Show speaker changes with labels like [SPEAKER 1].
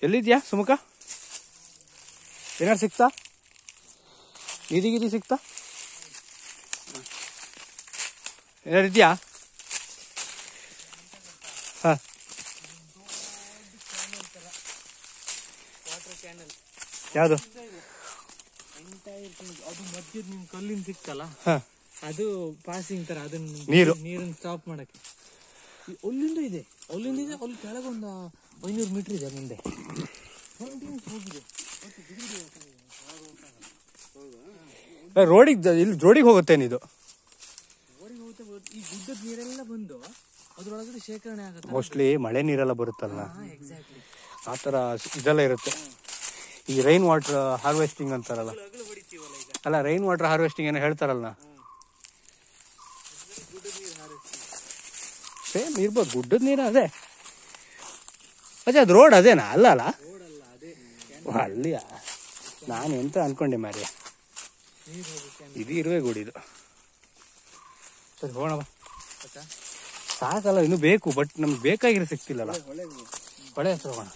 [SPEAKER 1] ಎಲ್ಲಿದ್ಯಾ ಸುಮುಖ? ಏನಾರು ಸಿಕ್ತಾ? ನಿಧಿಗಿದಿ ಸಿಕ್ತಾ? ಏನಾರು ಇದೆಯಾ? ಹಾಂ, ಯಾವುದು?
[SPEAKER 2] ಅದು ಮಧ್ಯದ ನಿಮ್ ಕಲ್ಲಿನ ಸಿಕ್ತಲ್ಲ, ಅದು ಪಾಸಿಂಗ್ ತರ, ಅದನ್ನ ನೀರನ್ನು ಸ್ಟಾಪ್ ಮಾಡಕ್ಕೆ ಅಲ್ಲಿಂದ ಇದೆ. ಅಲ್ಲಿ ಕೆಳಗೊಂದು 500 ಮೀಟರ್ ಇದೆ ಮುಂದೆ.
[SPEAKER 1] ರೋಡಿಗೆ ಇಲ್ಲಿ ರೋಡಿಗೆ ಹೋಗುತ್ತೇನೆ ಇದು.
[SPEAKER 2] ಈ ಗುಡ್ಡದ ನೀರೆಲ್ಲ ಬಂದು ಅದ್ರೊಳಗಡೆ ಶೇಖರಣೆ ಆಗುತ್ತೆ.
[SPEAKER 1] ಮೋಸ್ಟ್ಲಿ ಮಳೆ ನೀರೆಲ್ಲ ಬರುತ್ತಲ್ಲ, ಆ ಥರ ಇದೆಲ್ಲ ಇರುತ್ತೆ. ಈ ರೈನ್ ವಾಟರ್ ಹಾರ್ವೆಸ್ಟಿಂಗ್ ಅಂತಾರಲ್ಲ, ಅಲ್ಲ ರೈನ್ ವಾಟರ್ ಹಾರ್ವೆಸ್ಟಿಂಗ್ ಏನೋ ಹೇಳ್ತಾರಲ್ಲ, ಸೇಮ್ ಇರ್ಬೋದು. ಗುಡ್ಡದ ನೀರು ಅದೇ. ಅದು ರೋಡ್ ಅದೇನಾ? ಅಲ್ಲ ಅಲ್ಲಿಯ ನಾನು ಎಂತ ಅನ್ಕೊಂಡೆ ಮಾರ್ಯ, ಇದು ಇರುವೆ ಗುಡಿ ಇದು. ಸರಿ ಹೋಗೋಣ ಬಾ. ಸಾಕಲ್ಲ, ಇನ್ನೂ ಬೇಕು, ಬಟ್ ನಮ್ಗೆ ಬೇಕಾಗಿರೋ ಸಿಕ್ತಿಲ್ಲಲ್ಲ. ಹೊಳೆ ಹತ್ರ ಹೋಗೋಣ.